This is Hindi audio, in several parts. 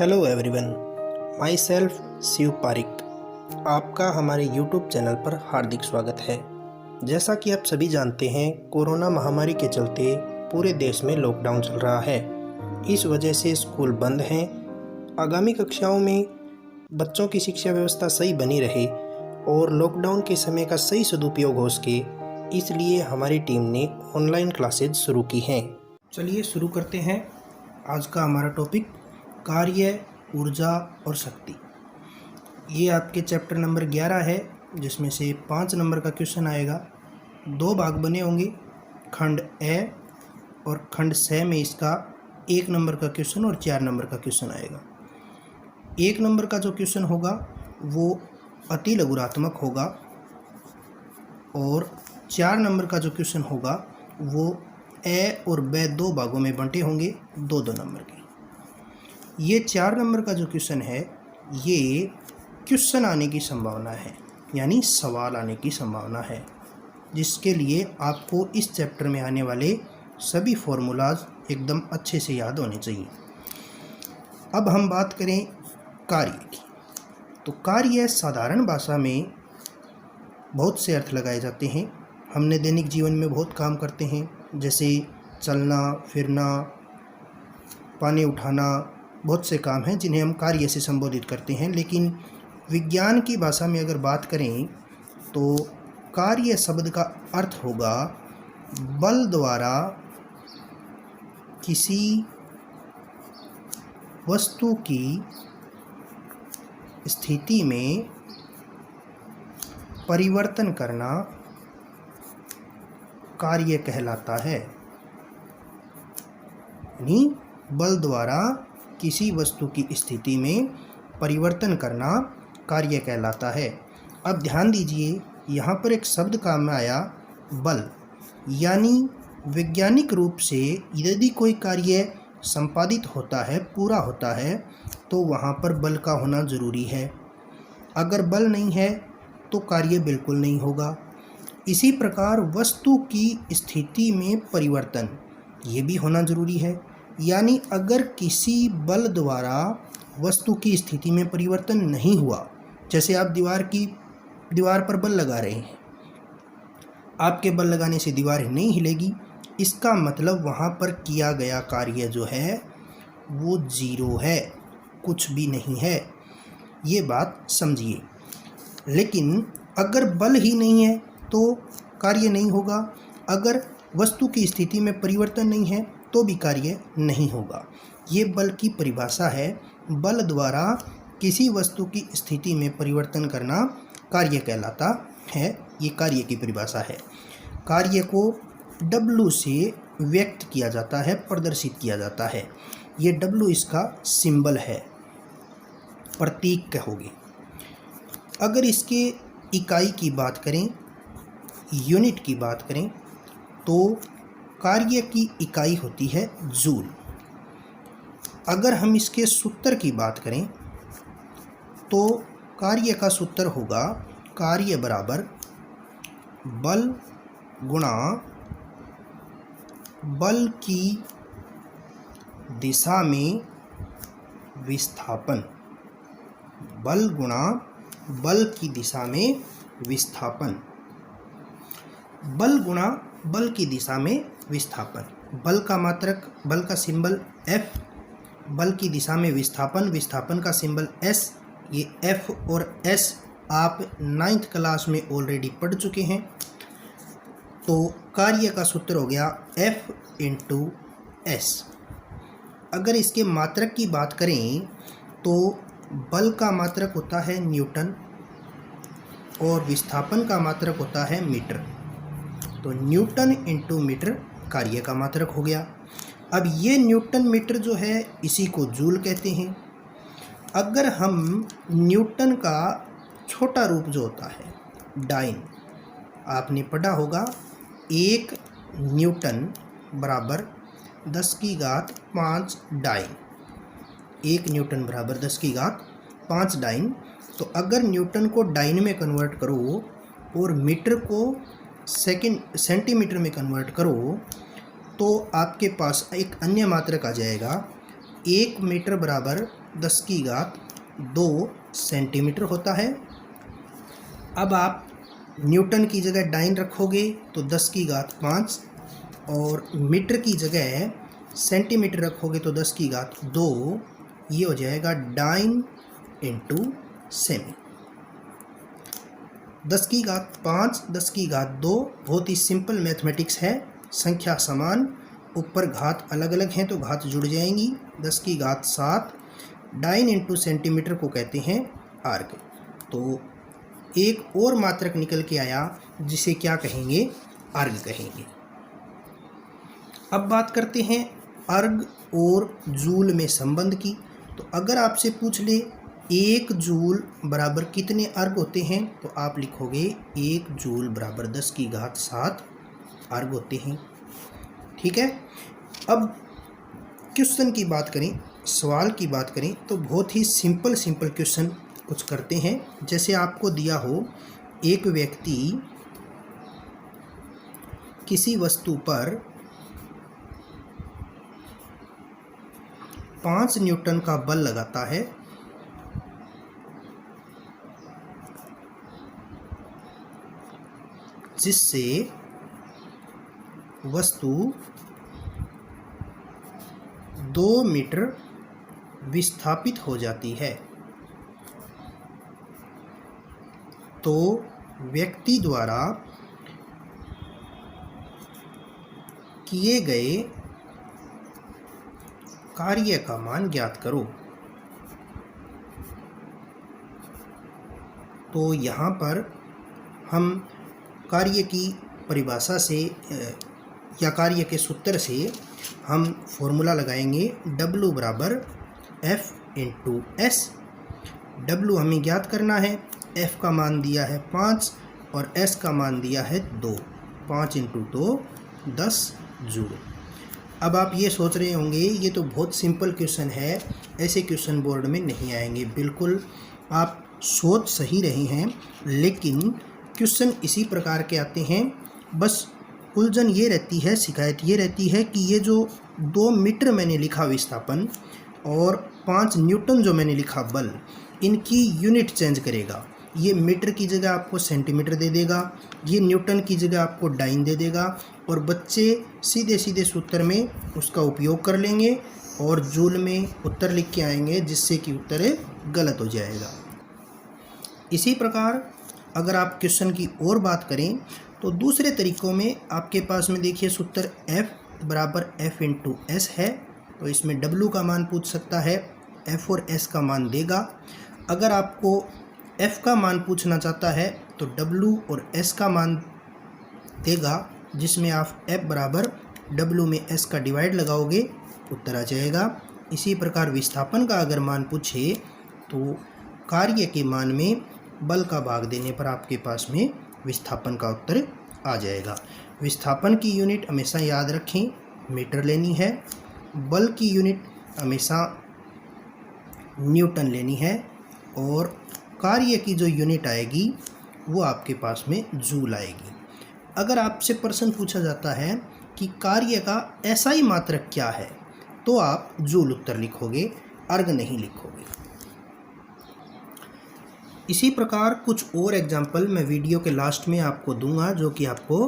Hello everyone, myself Shiv Pareek. आपका हमारे यूट्यूब चैनल पर हार्दिक स्वागत है। जैसा कि आप सभी जानते हैं, कोरोना महामारी के चलते पूरे देश में लॉकडाउन चल रहा है। इस वजह से स्कूल बंद हैं। आगामी कक्षाओं में बच्चों की शिक्षा व्यवस्था सही बनी रहे और लॉकडाउन के समय का सही सदुपयोग हो सके, इसलिए हमारी टीम ने ऑनलाइन क्लासेज शुरू की हैं। चलिए शुरू करते हैं। आज का हमारा टॉपिक कार्य, ऊर्जा और शक्ति। ये आपके चैप्टर नंबर 11 है, जिसमें से 5 नंबर का क्वेश्चन आएगा। 2 भाग बने होंगे, खंड ए और खंड स में इसका 1 नंबर का क्वेश्चन और 4 नंबर का क्वेश्चन आएगा। 1 नंबर का जो क्वेश्चन होगा वो अति लघुरात्मक होगा और 4 नंबर का जो क्वेश्चन होगा वो ए और ब 2 भागों में बंटे होंगे, 2-2 नंबर के। ये 4 नंबर का जो क्वेश्चन है, ये क्वेश्चन आने की संभावना है, यानी सवाल आने की संभावना है, जिसके लिए आपको इस चैप्टर में आने वाले सभी फॉर्मूलाज एकदम अच्छे से याद होने चाहिए। अब हम बात करें कार्य की, तो कार्य साधारण भाषा में बहुत से अर्थ लगाए जाते हैं। हमने दैनिक जीवन में बहुत काम करते हैं, जैसे चलना फिरना, पानी उठाना, बहुत से काम हैं जिन्हें हम कार्य से संबोधित करते हैं। लेकिन विज्ञान की भाषा में अगर बात करें तो कार्य शब्द का अर्थ होगा बल द्वारा किसी वस्तु की स्थिति में परिवर्तन करना कार्य कहलाता है। यानी बल द्वारा किसी वस्तु की स्थिति में परिवर्तन करना कार्य कहलाता है। अब ध्यान दीजिए, यहाँ पर एक शब्द काम में आया बल, यानी वैज्ञानिक रूप से यदि कोई कार्य संपादित होता है, पूरा होता है, तो वहाँ पर बल का होना ज़रूरी है। अगर बल नहीं है तो कार्य बिल्कुल नहीं होगा। इसी प्रकार वस्तु की स्थिति में परिवर्तन, ये भी होना ज़रूरी है। यानी अगर किसी बल द्वारा वस्तु की स्थिति में परिवर्तन नहीं हुआ, जैसे आप दीवार पर बल लगा रहे हैं, आपके बल लगाने से दीवार नहीं हिलेगी, इसका मतलब वहाँ पर किया गया कार्य जो है वो जीरो है, कुछ भी नहीं है। ये बात समझिए। लेकिन अगर बल ही नहीं है तो कार्य नहीं होगा, अगर वस्तु की स्थिति में परिवर्तन नहीं है तो भी कार्य नहीं होगा। ये बल की परिभाषा है। बल द्वारा किसी वस्तु की स्थिति में परिवर्तन करना कार्य कहलाता है। ये कार्य की परिभाषा है। कार्य को W से व्यक्त किया जाता है, प्रदर्शित किया जाता है। ये W इसका सिंबल है, प्रतीक कहोगे। अगर इसके इकाई की बात करें, यूनिट की बात करें, तो कार्य की इकाई होती है जूल। अगर हम इसके सूत्र की बात करें तो कार्य का सूत्र होगा कार्य बराबर बल गुणा बल की दिशा में विस्थापन। बल गुणा बल की दिशा में विस्थापन। बल गुणा बल की दिशा में विस्थापन। बल का मात्रक, बल का सिंबल F, बल की दिशा में विस्थापन, विस्थापन का सिंबल S। ये F और S आप 9th क्लास में ऑलरेडी पढ़ चुके हैं। तो कार्य का सूत्र हो गया F × S। अगर इसके मात्रक की बात करें तो बल का मात्रक होता है न्यूटन और विस्थापन का मात्रक होता है मीटर। तो न्यूटन × मीटर कार्य का मात्रक हो गया। अब ये न्यूटन मीटर जो है, इसी को जूल कहते हैं। अगर हम न्यूटन का छोटा रूप जो होता है डाइन, आपने पढ़ा होगा 1 न्यूटन बराबर 10⁵ डाइन। 1 न्यूटन बराबर 10⁵ डाइन। तो अगर न्यूटन को डाइन में कन्वर्ट करो और मीटर को सेंटीमीटर में कन्वर्ट करो, तो आपके पास एक अन्य मात्रक आ जाएगा 1 मीटर बराबर 10⁻² सेंटीमीटर होता है। अब आप न्यूटन की जगह डाइन रखोगे तो 10⁵ और मीटर की जगह सेंटीमीटर रखोगे तो 10⁻²। ये हो जाएगा डाइन इंटू सेमी। 10⁵, 10⁻², बहुत ही सिंपल मैथमेटिक्स है। संख्या समान, ऊपर घात अलग अलग हैं तो घात जुड़ जाएंगी। 10⁻7, डाइन इंटू सेंटीमीटर को कहते हैं अर्ग। तो एक और मात्रक निकल के आया जिसे क्या कहेंगे, अर्ग कहेंगे। अब बात करते हैं अर्ग और जूल में संबंध की। तो अगर आपसे पूछ ले 1 जूल बराबर कितने अर्ग होते हैं, तो आप लिखोगे 1 जूल बराबर 10⁻7 अर्ग होते हैं। ठीक है। अब क्वेश्चन की बात करें, सवाल की बात करें, तो बहुत ही सिंपल क्वेश्चन कुछ करते हैं। जैसे आपको दिया हो, एक व्यक्ति किसी वस्तु पर 5 न्यूटन का बल लगाता है, जिससे वस्तु 2 मीटर विस्थापित हो जाती है। तो व्यक्ति द्वारा किए गए कार्य का मान ज्ञात करो। तो यहाँ पर हम कार्य की परिभाषा से या कार्य के सूत्र से हम फॉर्मूला लगाएंगे W बराबर F इंटू एस। W हमें ज्ञात करना है, F का मान दिया है 5 और S का मान दिया है 2। 5 इंटू 2 10 जूल। अब आप ये सोच रहे होंगे ये तो बहुत सिंपल क्वेश्चन है, ऐसे क्वेश्चन बोर्ड में नहीं आएंगे। बिल्कुल आप सोच सही रहे हैं, लेकिन क्वेश्चन इसी प्रकार के आते हैं। बस उलझन ये रहती है, शिकायत ये रहती है कि ये जो 2 मीटर मैंने लिखा विस्थापन और 5 न्यूटन जो मैंने लिखा बल, इनकी यूनिट चेंज करेगा। ये मीटर की जगह आपको सेंटीमीटर दे देगा, ये न्यूटन की जगह आपको डाइन दे देगा, और बच्चे सीधे सीधे सूत्र में उसका उपयोग कर लेंगे और जूल में उत्तर लिख के आएंगे, जिससे कि उत्तर गलत हो जाएगा। इसी प्रकार अगर आप क्वेश्चन की और बात करें तो दूसरे तरीकों में आपके पास में देखिए सूत्र F बराबर F इंटू एस है। तो इसमें W का मान पूछ सकता है, F और S का मान देगा। अगर आपको F का मान पूछना चाहता है तो W और S का मान देगा, जिसमें आप F बराबर W में S का डिवाइड लगाओगे, उत्तर आ जाएगा। इसी प्रकार विस्थापन का अगर मान पूछे तो कार्य के मान में बल का भाग देने पर आपके पास में विस्थापन का उत्तर आ जाएगा। विस्थापन की यूनिट हमेशा याद रखें, मीटर लेनी है। बल की यूनिट हमेशा न्यूटन लेनी है, और कार्य की जो यूनिट आएगी वो आपके पास में जूल आएगी। अगर आपसे प्रश्न पूछा जाता है कि कार्य का एसआई मात्रक क्या है, तो आप जूल उत्तर लिखोगे, अर्ग नहीं लिखोगे। इसी प्रकार कुछ और एग्जाम्पल मैं वीडियो के लास्ट में आपको दूंगा, जो कि आपको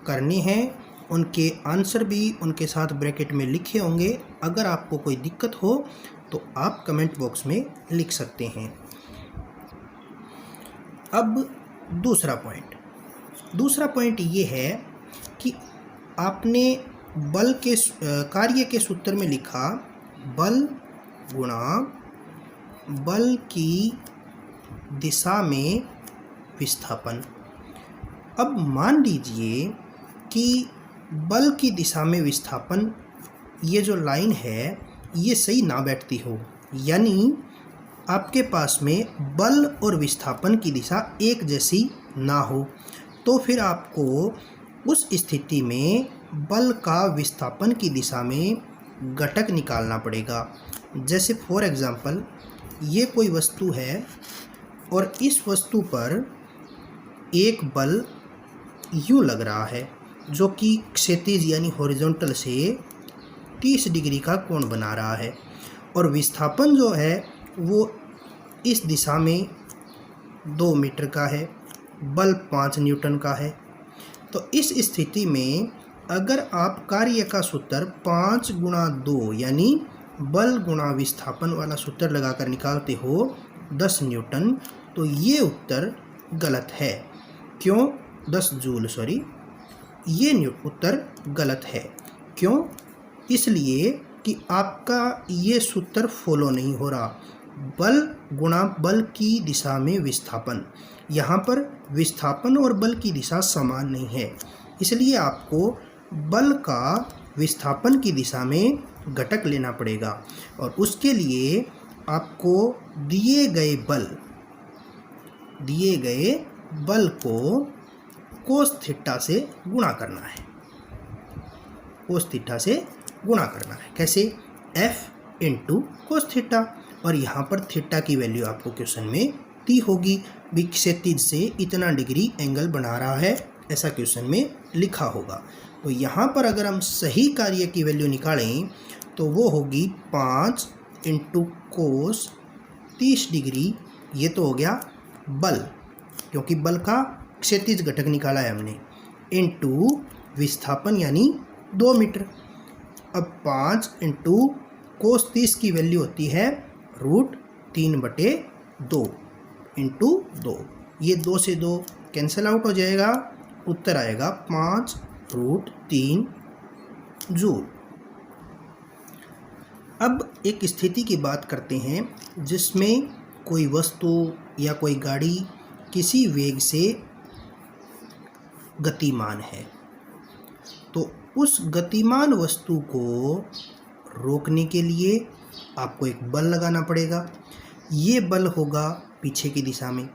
करने हैं। उनके आंसर भी उनके साथ ब्रैकेट में लिखे होंगे। अगर आपको कोई दिक्कत हो तो आप कमेंट बॉक्स में लिख सकते हैं। अब दूसरा पॉइंट ये है कि आपने बल के कार्य के सूत्र में लिखा बल गुणा बल की दिशा में विस्थापन। अब मान लीजिए कि बल की दिशा में विस्थापन, ये जो लाइन है ये सही ना बैठती हो, यानी आपके पास में बल और विस्थापन की दिशा एक जैसी ना हो, तो फिर आपको उस स्थिति में बल का विस्थापन की दिशा में घटक निकालना पड़ेगा। जैसे फॉर एग्जांपल ये कोई वस्तु है और इस वस्तु पर एक बल यूँ लग रहा है, जो कि क्षैतिज यानी हॉरिजॉन्टल से 30 डिग्री का कोण बना रहा है। और विस्थापन जो है वो इस दिशा में 2 मीटर का है, बल 5 न्यूटन का है। तो इस स्थिति में अगर आप कार्य का सूत्र 5 गुणा 2 यानी बल गुणा विस्थापन वाला सूत्र लगाकर निकालते हो 10 न्यूटन, तो ये उत्तर गलत है। क्यों? 10 जूल, सॉरी, ये उत्तर गलत है। क्यों? इसलिए कि आपका ये सूत्र फॉलो नहीं हो रहा। बल गुणा बल की दिशा में विस्थापन, यहाँ पर विस्थापन और बल की दिशा समान नहीं है, इसलिए आपको बल का विस्थापन की दिशा में घटक लेना पड़ेगा। और उसके लिए आपको दिए गए बल को कोस थीटा से गुणा करना है। कोस थीटा से गुणा करना है। कैसे? F इंटू कोस थीटा, और यहाँ पर थीटा की वैल्यू आपको क्वेश्चन में दी होगी। भी क्षैतिज से इतना डिग्री एंगल बना रहा है, ऐसा क्वेश्चन में लिखा होगा। तो यहाँ पर अगर हम सही कार्य की वैल्यू निकालें तो वो होगी 5 इंटू कोस 30 डिग्री। ये तो हो गया बल, क्योंकि बल का क्षैतिज घटक निकाला है हमने, इंटू विस्थापन यानी 2 मीटर। अब 5 इंटू कोस 30 की वैल्यू होती है √3/2 इंटू 2। ये 2 से 2 कैंसिल आउट हो जाएगा, उत्तर आएगा 5√3 जूल। अब एक स्थिति की बात करते हैं जिसमें कोई वस्तु या कोई गाड़ी किसी वेग से गतिमान है। तो उस गतिमान वस्तु को रोकने के लिए आपको एक बल लगाना पड़ेगा। ये बल होगा पीछे की दिशा में,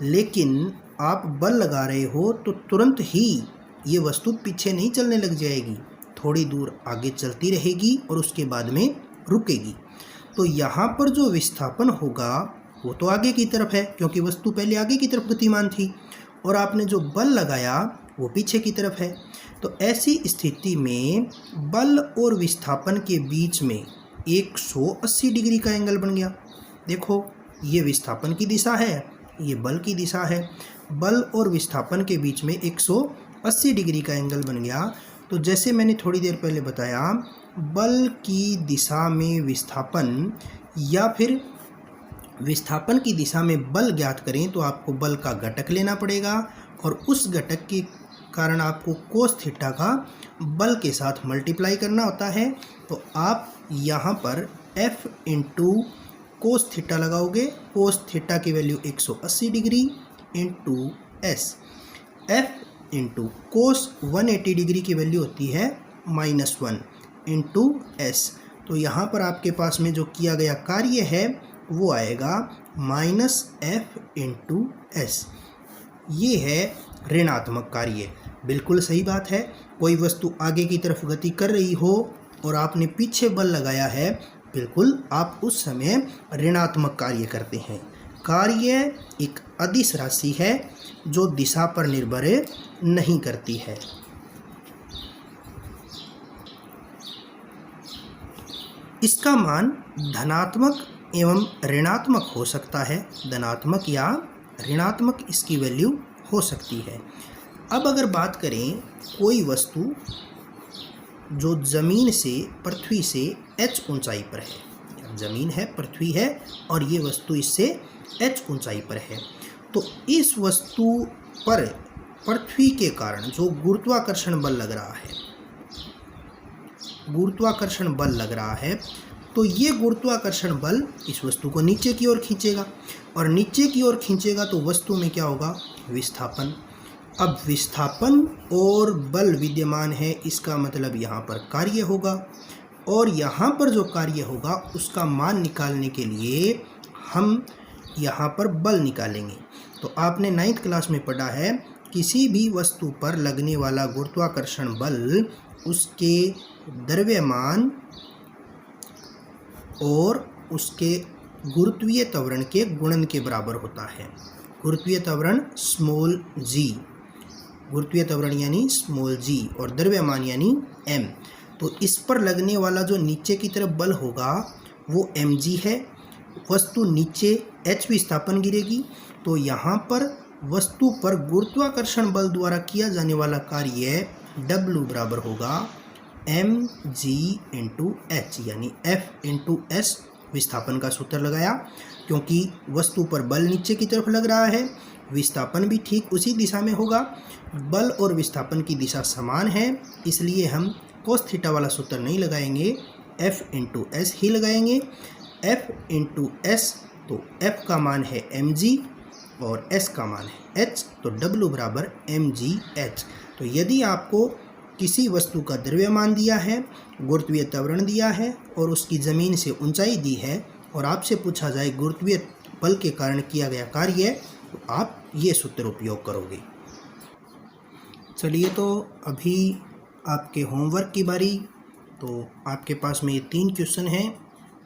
लेकिन आप बल लगा रहे हो तो तुरंत ही ये वस्तु पीछे नहीं चलने लग जाएगी, थोड़ी दूर आगे चलती रहेगी और उसके बाद में रुकेगी। तो यहाँ पर जो विस्थापन होगा वो तो आगे की तरफ है, क्योंकि वस्तु पहले आगे की तरफ गतिमान थी, और आपने जो बल लगाया वो पीछे की तरफ है। तो ऐसी स्थिति में बल और विस्थापन के बीच में 180 डिग्री का एंगल बन गया। देखो, ये विस्थापन की दिशा है, ये बल की दिशा है। बल और विस्थापन के बीच में 180 डिग्री का एंगल बन गया। तो जैसे मैंने थोड़ी देर पहले बताया, बल की दिशा में विस्थापन या फिर विस्थापन की दिशा में बल ज्ञात करें तो आपको बल का घटक लेना पड़ेगा, और उस घटक के कारण आपको कोस थीटा का बल के साथ मल्टीप्लाई करना होता है। तो आप यहाँ पर F इंटू कोस थीटा लगाओगे। कोस थीटा की value 180 degree into S। F into cos 180 degree की वैल्यू होती है -1 इंटू S। तो यहाँ पर आपके पास में जो किया गया कार्य है वो आएगा -F इंटू S। ये है ऋणात्मक कार्य। बिल्कुल सही बात है। कोई वस्तु आगे की तरफ गति कर रही हो और आपने पीछे बल लगाया है, बिल्कुल आप उस समय ऋणात्मक कार्य करते हैं। कार्य एक अदिश राशि है जो दिशा पर निर्भर नहीं करती है। इसका मान धनात्मक एवं ऋणात्मक हो सकता है। धनात्मक या ऋणात्मक इसकी वैल्यू हो सकती है। अब अगर बात करें कोई वस्तु जो ज़मीन से, पृथ्वी से h ऊंचाई पर है, ज़मीन है, पृथ्वी है, और ये वस्तु इससे h ऊंचाई पर है, तो इस वस्तु पर पृथ्वी के कारण जो गुरुत्वाकर्षण बल लग रहा है, गुरुत्वाकर्षण बल लग रहा है, तो ये गुरुत्वाकर्षण बल इस वस्तु को नीचे की ओर खींचेगा, और नीचे की ओर खींचेगा तो वस्तु में क्या होगा? विस्थापन। अब विस्थापन और बल विद्यमान है, इसका मतलब यहाँ पर कार्य होगा, और यहाँ पर जो कार्य होगा उसका मान निकालने के लिए हम यहाँ पर बल निकालेंगे। तो आपने 9th क्लास में पढ़ा है, किसी भी वस्तु पर लगने वाला गुरुत्वाकर्षण बल उसके द्रव्यमान और उसके गुरुत्वीय त्वरण के गुणन के बराबर होता है। गुरुत्वीय त्वरण स्मॉल g, गुरुत्वीय त्वरण यानी स्मॉल g, और द्रव्यमान यानी m। तो इस पर लगने वाला जो नीचे की तरफ बल होगा वो mg है। वस्तु नीचे h विस्थापन गिरेगी, तो यहाँ पर वस्तु पर गुरुत्वाकर्षण बल द्वारा किया जाने वाला कार्य W बराबर होगा mg इंटू एच, यानी F इंटू एस। विस्थापन का सूत्र लगाया, क्योंकि वस्तु पर बल नीचे की तरफ लग रहा है, विस्थापन भी ठीक उसी दिशा में होगा। बल और विस्थापन की दिशा समान है, इसलिए हम कोस थीटा वाला सूत्र नहीं लगाएंगे, F इंटू एस ही लगाएंगे। F इंटू एस, तो F का मान है mg और S का मान है h, तो W बराबर mgh। तो यदि आपको किसी वस्तु का द्रव्यमान दिया है, गुरुत्वीय त्वरण दिया है और उसकी ज़मीन से ऊंचाई दी है, और आपसे पूछा जाए गुरुत्वीय बल के कारण किया गया कार्य, तो आप ये सूत्र उपयोग करोगे। चलिए, तो अभी आपके होमवर्क की बारी। तो आपके पास में ये 3 क्वेश्चन हैं।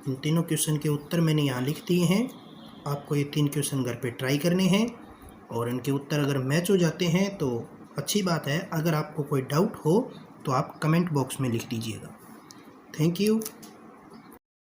इन तीनों क्वेश्चन के उत्तर मैंने यहाँ लिख दिए हैं। आपको ये 3 क्वेश्चन घर पे ट्राई करने हैं, और इनके उत्तर अगर मैच हो जाते हैं तो अच्छी बात है। अगर आपको कोई डाउट हो तो आप कमेंट बॉक्स में लिख दीजिएगा। Thank you.